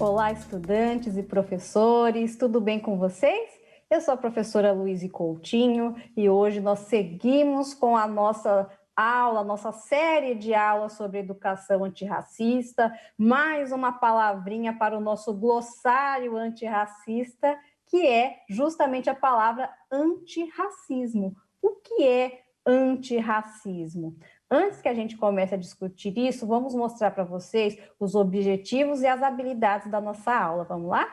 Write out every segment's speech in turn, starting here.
Olá, estudantes e professores, tudo bem com vocês? Eu sou a professora Luíse Coutinho e hoje nós seguimos com a nossa aula, nossa série de aulas sobre educação antirracista, mais uma palavrinha para o nosso glossário antirracista, que é justamente a palavra antirracismo. O que é antirracismo? Antes que a gente comece a discutir isso, vamos mostrar para vocês os objetivos e as habilidades da nossa aula. Vamos lá?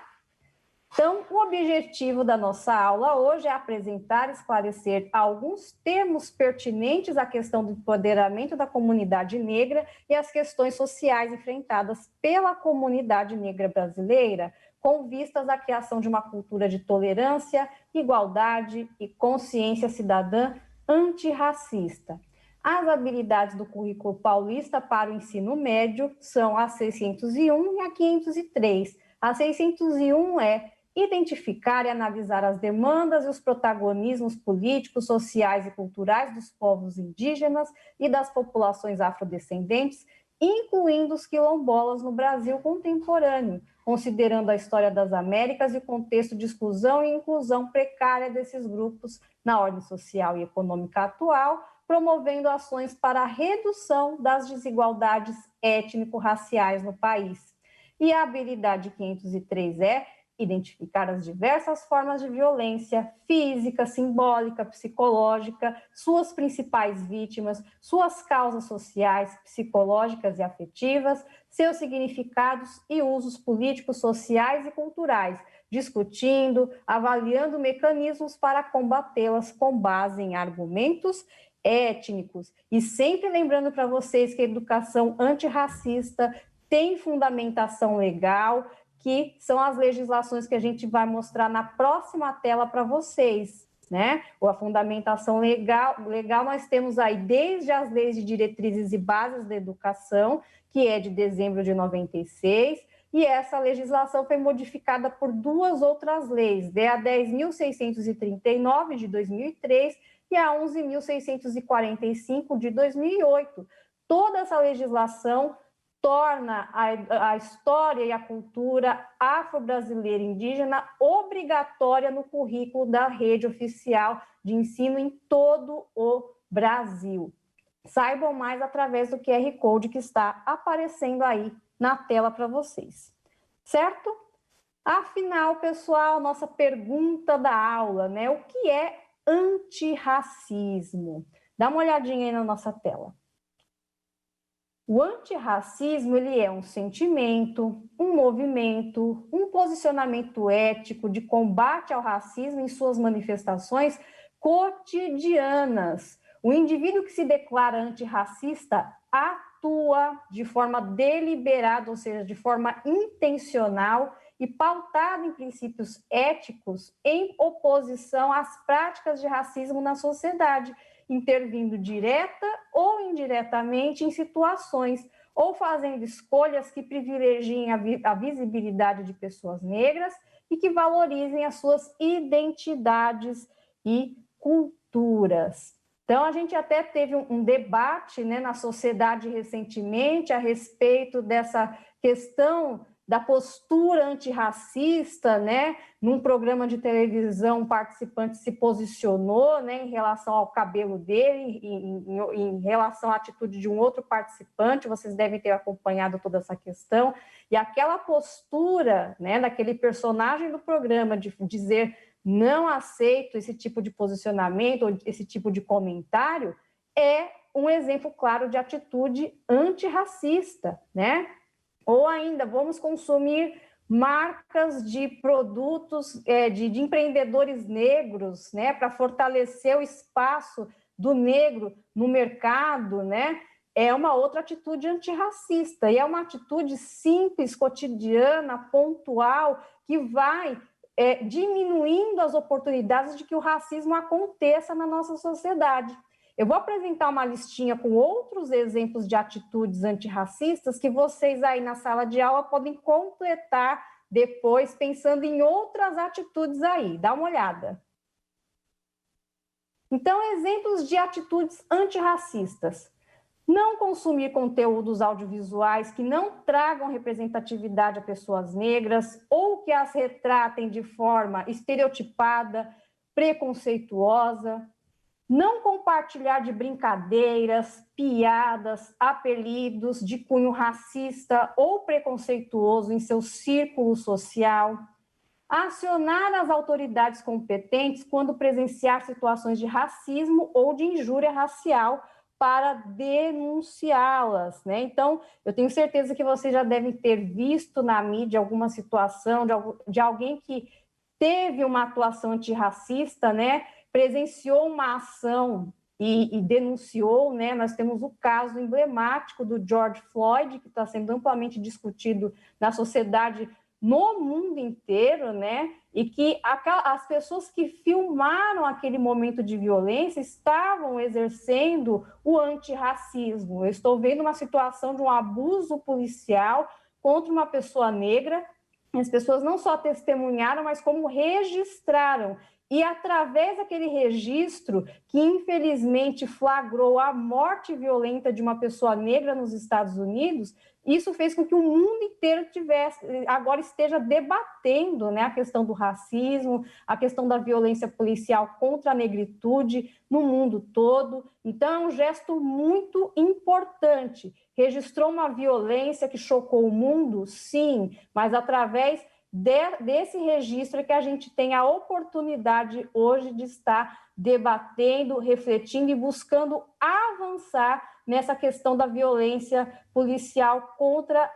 Então, o objetivo da nossa aula hoje é apresentar e esclarecer alguns termos pertinentes à questão do empoderamento da comunidade negra e as questões sociais enfrentadas pela comunidade negra brasileira, com vistas à criação de uma cultura de tolerância, igualdade e consciência cidadã antirracista. As habilidades do currículo paulista para o ensino médio são a 601 e a 503. A 601 é identificar e analisar as demandas e os protagonismos políticos, sociais e culturais dos povos indígenas e das populações afrodescendentes, incluindo os quilombolas no Brasil contemporâneo, considerando a história das Américas e o contexto de exclusão e inclusão precária desses grupos na ordem social e econômica atual, promovendo ações para a redução das desigualdades étnico-raciais no país. E a habilidade 503 é identificar as diversas formas de violência física, simbólica, psicológica, suas principais vítimas, suas causas sociais, psicológicas e afetivas, seus significados e usos políticos, sociais e culturais, discutindo, avaliando mecanismos para combatê-las com base em argumentos étnicos. E sempre lembrando para vocês que a educação antirracista tem fundamentação legal, que são as legislações que a gente vai mostrar na próxima tela para vocês, né? A fundamentação legal nós temos aí desde as leis de diretrizes e bases da educação, que é de dezembro de 96, e essa legislação foi modificada por duas outras leis, a 10.639 de 2003 e a 11.645 de 2008. Toda essa legislação torna a história e a cultura afro-brasileira indígena obrigatória no currículo da rede oficial de ensino em todo o Brasil. Saibam mais através do QR Code que está aparecendo aí na tela para vocês, certo? Afinal, pessoal, nossa pergunta da aula, né? O que é antirracismo? Dá uma olhadinha aí na nossa tela. O antirracismo, ele é um sentimento, um movimento, um posicionamento ético de combate ao racismo em suas manifestações cotidianas. O indivíduo que se declara antirracista atua de forma deliberada, ou seja, de forma intencional e pautada em princípios éticos em oposição às práticas de racismo na sociedade, intervindo direta ou indiretamente em situações ou fazendo escolhas que privilegiem a visibilidade de pessoas negras e que valorizem as suas identidades e culturas. Então, a gente até teve um debate, né, na sociedade recentemente a respeito dessa questão da postura antirracista, né? Num programa de televisão, um participante se posicionou, né, em relação ao cabelo dele, em relação à atitude de um outro participante, vocês devem ter acompanhado toda essa questão, e aquela postura, né, daquele personagem do programa de dizer não aceito esse tipo de posicionamento, ou esse tipo de comentário, é um exemplo claro de atitude antirracista, né? Ou ainda, vamos consumir marcas de produtos de empreendedores negros, né, para fortalecer o espaço do negro no mercado, né? É uma outra atitude antirracista, e é uma atitude simples, cotidiana, pontual, que vai diminuindo as oportunidades de que o racismo aconteça na nossa sociedade. Eu vou apresentar uma listinha com outros exemplos de atitudes antirracistas que vocês aí na sala de aula podem completar depois, pensando em outras atitudes aí. Dá uma olhada. Então, exemplos de atitudes antirracistas. não consumir conteúdos audiovisuais que não tragam representatividade a pessoas negras ou que as retratem de forma estereotipada, preconceituosa, não compartilhar de brincadeiras, piadas, apelidos de cunho racista ou preconceituoso em seu círculo social, acionar as autoridades competentes quando presenciar situações de racismo ou de injúria racial para denunciá-las, né? Então, eu tenho certeza que vocês já devem ter visto na mídia alguma situação de alguém que teve uma atuação antirracista, né? Presenciou uma ação e denunciou, né? Nós temos o caso emblemático do George Floyd, que está sendo amplamente discutido na sociedade no mundo inteiro, né? E que as pessoas que filmaram aquele momento de violência estavam exercendo o antirracismo. Eu estou vendo uma situação de um abuso policial contra uma pessoa negra. As pessoas não só testemunharam, mas como registraram. E através daquele registro, que infelizmente flagrou a morte violenta de uma pessoa negra nos Estados Unidos, isso fez com que o mundo inteiro agora esteja debatendo, né, a questão do racismo, a questão da violência policial contra a negritude no mundo todo. Então, é um gesto muito importante. Registrou uma violência que chocou o mundo? Sim, mas através desse registro é que a gente tem a oportunidade hoje de estar debatendo, refletindo e buscando avançar nessa questão da violência policial contra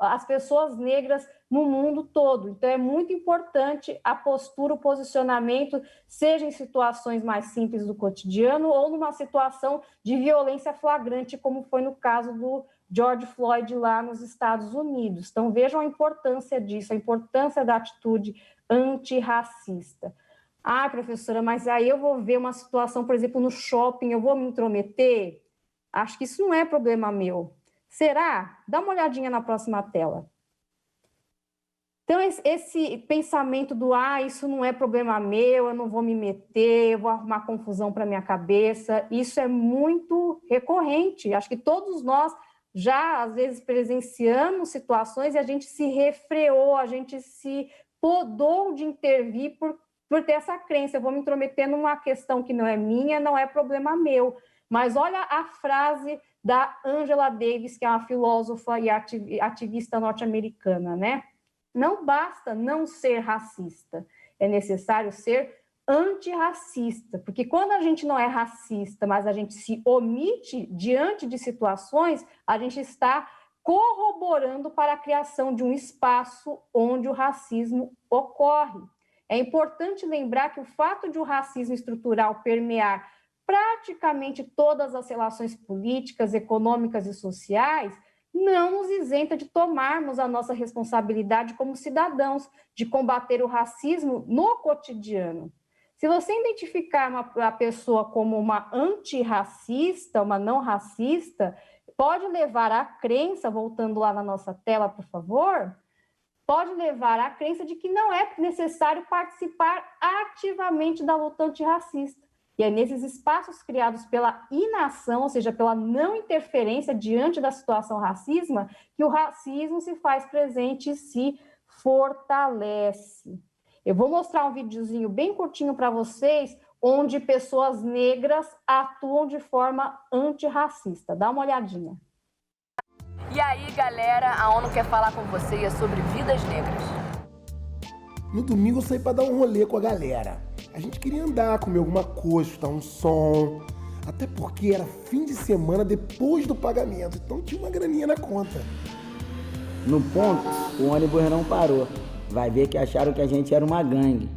as pessoas negras no mundo todo. Então, é muito importante a postura, o posicionamento, seja em situações mais simples do cotidiano ou numa situação de violência flagrante, como foi no caso do George Floyd lá nos Estados Unidos. Então, vejam a importância disso, a importância da atitude antirracista. Ah, professora, mas aí eu vou ver uma situação, por exemplo, no shopping, eu vou me intrometer? Acho que isso não é problema meu. Será? Dá uma olhadinha na próxima tela. Então, esse pensamento do isso não é problema meu, eu não vou me meter, eu vou arrumar confusão para minha cabeça, isso é muito recorrente. Acho que todos nós já, às vezes, presenciamos situações e a gente se refreou, a gente se podou de intervir por ter essa crença. Eu vou me intrometer numa questão que não é minha, não é problema meu. Mas olha a frase da Angela Davis, que é uma filósofa e ativista norte-americana, né? Não basta não ser racista, é necessário ser antirracista, porque quando a gente não é racista, mas a gente se omite diante de situações, a gente está corroborando para a criação de um espaço onde o racismo ocorre. É importante lembrar que o fato de o racismo estrutural permear praticamente todas as relações políticas, econômicas e sociais não nos isenta de tomarmos a nossa responsabilidade como cidadãos de combater o racismo no cotidiano. Se você identificar a pessoa como uma antirracista, uma não racista, pode levar à crença, voltando lá na nossa tela, por favor, pode levar à crença de que não é necessário participar ativamente da luta antirracista. E é nesses espaços criados pela inação, ou seja, pela não interferência diante da situação racismo, que o racismo se faz presente e se fortalece. Eu vou mostrar um videozinho bem curtinho para vocês, onde pessoas negras atuam de forma antirracista. Dá uma olhadinha. E aí, galera, a ONU quer falar com vocês sobre vidas negras. No domingo eu saí pra dar um rolê com a galera. A gente queria andar, comer alguma coisa, escutar um som. Até porque era fim de semana depois do pagamento, então tinha uma graninha na conta. No ponto, o ônibus não parou. Vai ver que acharam que a gente era uma gangue.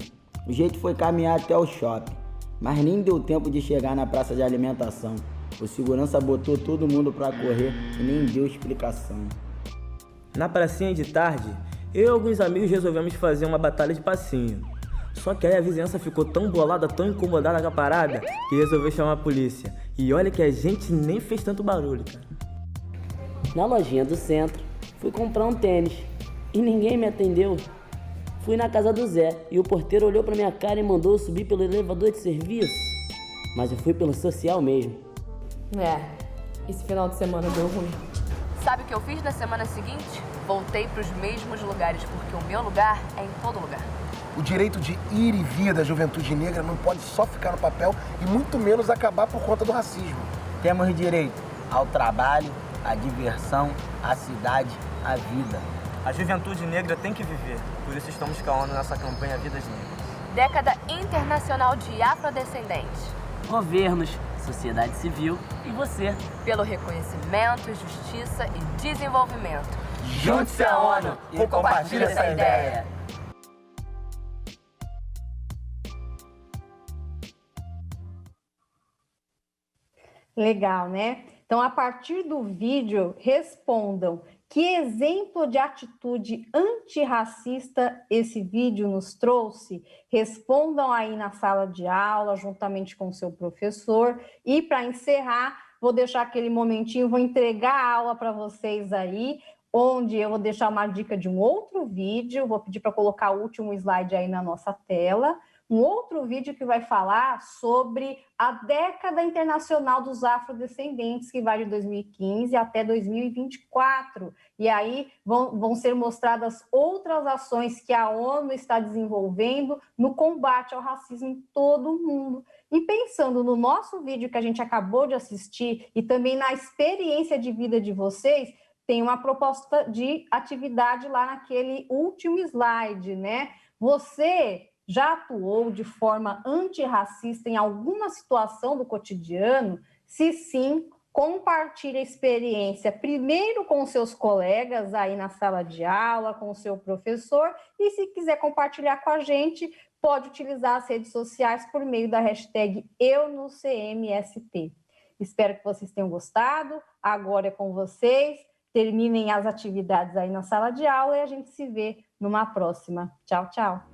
O jeito foi caminhar até o shopping, mas nem deu tempo de chegar na praça de alimentação. O segurança botou todo mundo pra correr e nem deu explicação. Na pracinha de tarde, eu e alguns amigos resolvemos fazer uma batalha de passinho. Só que aí a vizinhança ficou tão bolada, tão incomodada com a parada, que resolveu chamar a polícia. E olha que a gente nem fez tanto barulho, cara. Na lojinha do centro, fui comprar um tênis e ninguém me atendeu. Fui na casa do Zé e o porteiro olhou pra minha cara e mandou eu subir pelo elevador de serviço. Mas eu fui pelo social mesmo. Esse final de semana deu ruim. Sabe o que eu fiz na semana seguinte? Voltei para os mesmos lugares, porque o meu lugar é em todo lugar. O direito de ir e vir da juventude negra não pode só ficar no papel e muito menos acabar por conta do racismo. Temos direito ao trabalho, à diversão, à cidade, à vida. A juventude negra tem que viver, por isso estamos com a ONU nessa campanha Vidas Negras. Década Internacional de Afrodescendentes. Governos, sociedade civil e você. Pelo reconhecimento, justiça e desenvolvimento. Junte-se à ONU e compartilhe essa ideia. Legal, né? Então, a partir do vídeo, respondam que exemplo de atitude antirracista esse vídeo nos trouxe. Respondam aí na sala de aula, juntamente com o seu professor. E, para encerrar, vou deixar aquele momentinho, vou entregar a aula para vocês aí, onde eu vou deixar uma dica de um outro vídeo. Vou pedir para colocar o último slide aí na nossa tela. Um outro vídeo que vai falar sobre a década internacional dos afrodescendentes, que vai de 2015 até 2024. E aí vão ser mostradas outras ações que a ONU está desenvolvendo no combate ao racismo em todo o mundo. E pensando no nosso vídeo que a gente acabou de assistir e também na experiência de vida de vocês, tem uma proposta de atividade lá naquele último slide, né? Você já atuou de forma antirracista em alguma situação do cotidiano? Se sim, compartilhe a experiência primeiro com seus colegas aí na sala de aula, com o seu professor, e se quiser compartilhar com a gente, pode utilizar as redes sociais por meio da hashtag EuNoCMST. Espero que vocês tenham gostado. Agora é com vocês. Terminem as atividades aí na sala de aula e a gente se vê numa próxima. Tchau, tchau.